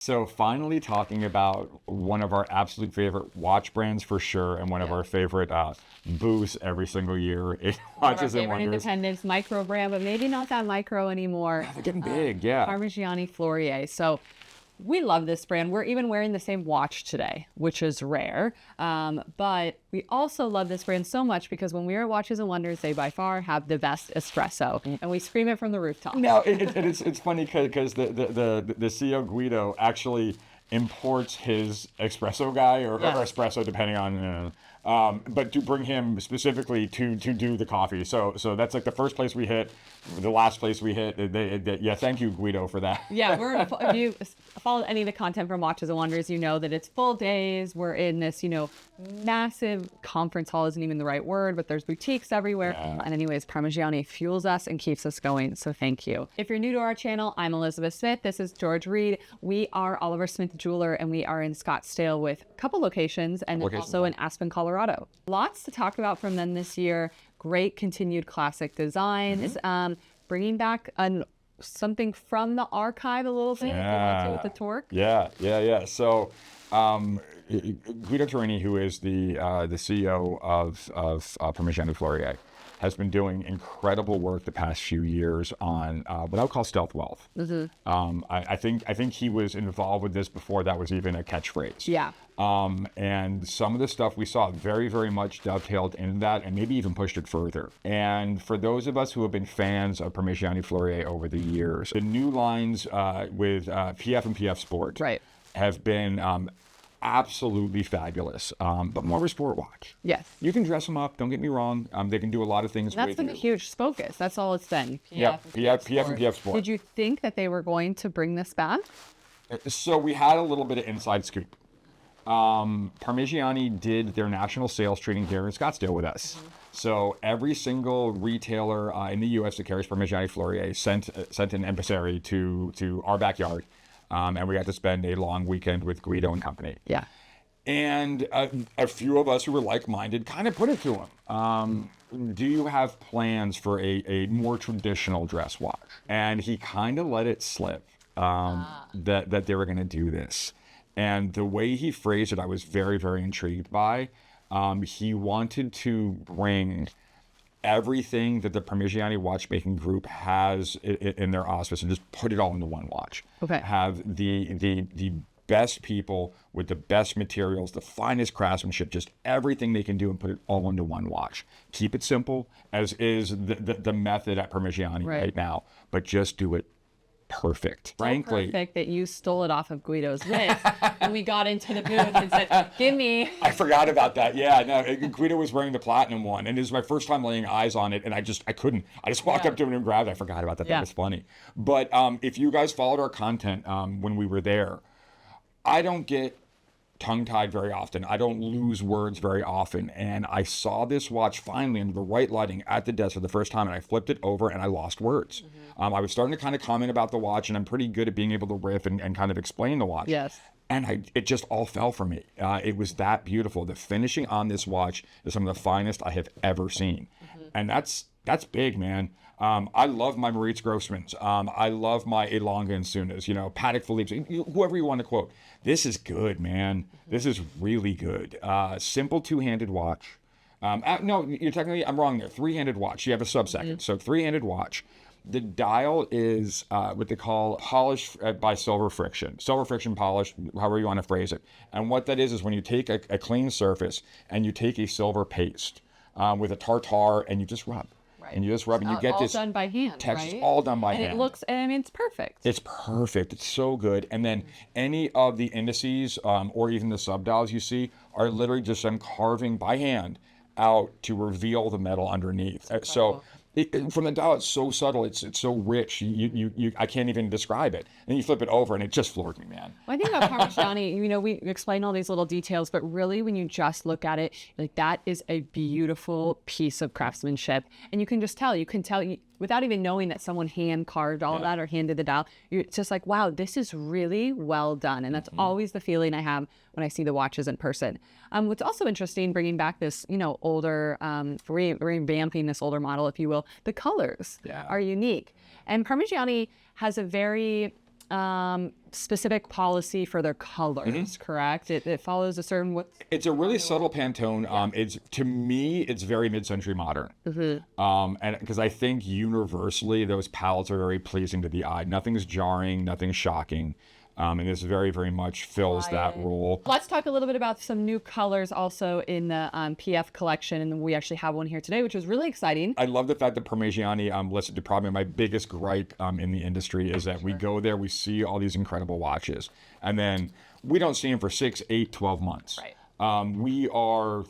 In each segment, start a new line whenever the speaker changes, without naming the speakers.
So finally talking about one of our absolute favorite watch brands for sure, and one of our favorite booths every single year in Watches and Wonders.
Independence micro brand, but maybe not that micro anymore.
They're getting big, yeah.
Parmigiani Fleurier. So we love this brand. We're even wearing the same watch today, which is rare. But we also love this brand so much because when we are at Watches and Wonders, they by far have the best espresso, and we scream it from the rooftop.
Now it's funny because the CEO Guido actually imports his espresso guy or espresso depending on. But to bring him specifically to do the coffee. So that's like the first place we hit, the last place we hit. Thank you, Guido, for that.
Yeah, if you follow any of the content from Watches and Wonders, you know that it's full days. We're in this, massive conference hall isn't even the right word, but there's boutiques everywhere. Yeah. And anyways, Parmigiani fuels us and keeps us going. So thank you. If you're new to our channel, I'm Elizabeth Smith. This is George Reed. We are Oliver Smith Jeweler, and we are in Scottsdale with a couple locations and also in Aspen, Colorado. Lots to talk about from them this year. Great continued classic designs. Bringing back something from the archive a little bit with the Toric.
Yeah. So Guido Torini, who is the CEO of Parmigiani Fleurier, has been doing incredible work the past few years on what I would call stealth wealth. I think he was involved with this before that was even a catchphrase.
Yeah.
And some of the stuff we saw very, very much dovetailed in that and maybe even pushed it further. And for those of us who have been fans of Parmigiani Fleurier over the years, the new lines with PF and PF Sport have been absolutely fabulous, but more of a sport watch.
Yes.
You can dress them up, don't get me wrong. They can do a lot of things
with you. That's been a huge focus. That's all it's been.
PF and PF Sport.
Did you think that they were going to bring this back?
So we had a little bit of inside scoop. Parmigiani did their national sales training here in Scottsdale with us. So every single retailer in the U.S. that carries Parmigiani Fleurier sent an emissary to our backyard. And we got to spend a long weekend with Guido and company.
Yeah.
And a few of us who were like-minded kind of put it to him. Do you have plans for a more traditional dress watch? And he kind of let it slip that they were going to do this. And the way he phrased it, I was very, very intrigued by. He wanted to bring everything that the Parmigiani watchmaking group has in their auspice and just put it all into one watch.
Okay.
Have the best people with the best materials, the finest craftsmanship, just everything they can do and put it all into one watch. Keep it simple, as is the method at Parmigiani right now, but just do it perfect. Frankly,
perfect that you stole it off of Guido's list and we got into the booth and said, give me.
I forgot about that. Yeah, no, Guido was wearing the platinum one and it was my first time laying eyes on it and I couldn't. I just walked up to him and grabbed it. I forgot about that. That was funny. But if you guys followed our content when we were there, I don't get tongue-tied very often. I don't lose words very often. And I saw this watch finally under the right lighting at the desk for the first time and I flipped it over and I lost words. I was starting to kind of comment about the watch and I'm pretty good at being able to riff and kind of explain the watch.
Yes.
And it just all fell for me. It was that beautiful. The finishing on this watch is some of the finest I have ever seen. And that's big, man. I love my Maurice Grossmans. I love my Elonga and Sunas, Patek Philippe, whoever you want to quote. This is good, man. This is really good. Simple two-handed watch. No, I'm wrong there. Three-handed watch. You have a subsecond. So three-handed watch. The dial is what they call polished by silver friction polish, however you want to phrase it. And what that is when you take a clean surface and you take a silver paste with a tartar and you just rub. And you just rub and you get this
all done by hand,
text,
right?
all done by hand.
And it looks, it's perfect.
It's perfect. It's so good. And then any of the indices or even the subdials you see are literally just them carving by hand out to reveal the metal underneath. So from the dial, it's so subtle. It's so rich. I can't even describe it. And you flip it over, and it just floored me, man.
Well, I think about Parmigiani, we explain all these little details, but really, when you just look at it, that is a beautiful piece of craftsmanship, and you can just tell. You can tell without even knowing that someone hand carved all of that or handed the dial. You're just like, wow, this is really well done, and that's always the feeling I have when I see the watches in person. What's also interesting, bringing back this, older, revamping this older model, if you will, the colors are unique. And Parmigiani has a very specific policy for their colors, correct? It follows a certain what?
It's a really subtle Pantone. It's, to me, it's very mid-century modern. And because I think universally those palettes are very pleasing to the eye. Nothing's jarring, nothing's shocking. And this very, very much fills that role.
Let's talk a little bit about some new colors also in the PF collection. And we actually have one here today, which is really exciting.
I love the fact that Parmigiani listed to probably my biggest gripe in the industry is that we go there, we see all these incredible watches, and then we don't see them for 6, 8, 12 months.
Right.
We are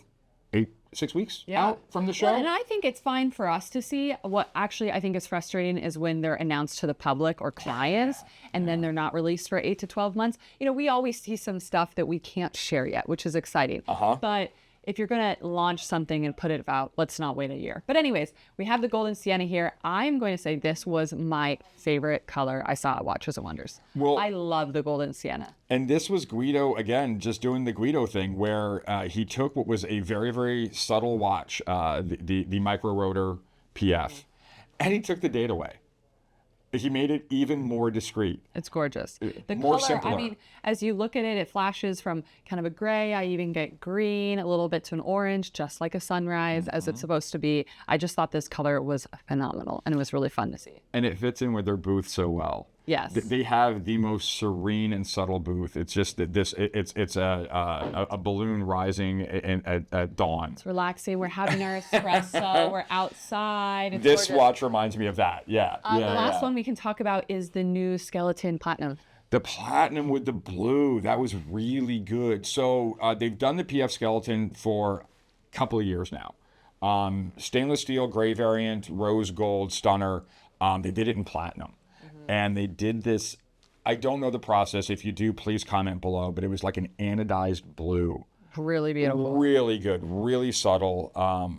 6 weeks out from the show.
Well, and I think it's fine for us to see. What actually I think is frustrating is when they're announced to the public or clients and then they're not released for 8 to 12 months. You know, we always see some stuff that we can't share yet, which is exciting. But if you're going to launch something and put it out, let's not wait a year. But anyways, we have the golden sienna here. I'm going to say this was my favorite color I saw at Watches and Wonders. Well, I love the golden sienna.
And this was Guido, again, just doing the Guido thing where he took what was a very, very subtle watch, the micro rotor PF, and he took the date away. He made it even more discreet.
It's gorgeous. The
more
color,
simpler.
I mean, as you look at it, it flashes from kind of a gray. I even get green, a little bit to an orange, just like a sunrise, as it's supposed to be. I just thought this color was phenomenal, and it was really fun to see.
And it fits in with their booth so well.
Yes.
They have the most serene and subtle booth. It's just that it's a balloon rising at dawn.
It's relaxing. We're having our espresso. We're outside. It's
This
gorgeous.
watch reminds me of that. The
last one we can talk about is the new skeleton platinum.
The platinum with the blue, that was really good. So they've done the PF skeleton for a couple of years now. Stainless steel, gray variant, rose gold, stunner. They did it in platinum. And they did this, I don't know the process. If you do, please comment below. But it was like an anodized blue.
Really beautiful.
Really good, really subtle.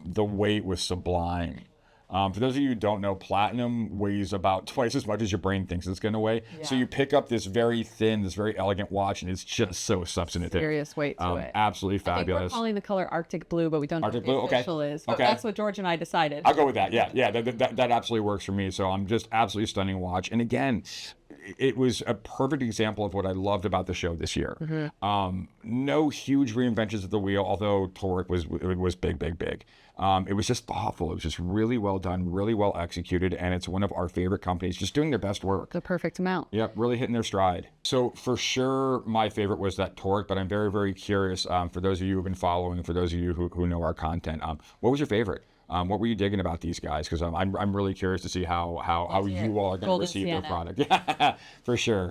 The weight was sublime. For those of you who don't know, platinum weighs about twice as much as your brain thinks it's going to weigh. Yeah. So you pick up this very thin, this very elegant watch, and it's just so substantive.
Serious weight to it.
Absolutely fabulous.
I think we're calling the color Arctic Blue, but we don't know what the official is. But
okay.
That's what George and I decided.
I'll go with that. Yeah. That absolutely works for me. So I'm just absolutely stunning watch. And again, it was a perfect example of what I loved about the show this year. No huge reinventions of the wheel, although Toric was big. It was just thoughtful. It was just really well done, really well executed, and it's one of our favorite companies just doing their best work.
The perfect amount.
Yep, really hitting their stride. So for sure, my favorite was that Toric, but I'm very, very curious, for those of you who have been following, for those of you who know our content, what was your favorite? What were you digging about these guys? Because I'm really curious to see how you all are going to receive their product. Yeah, for sure.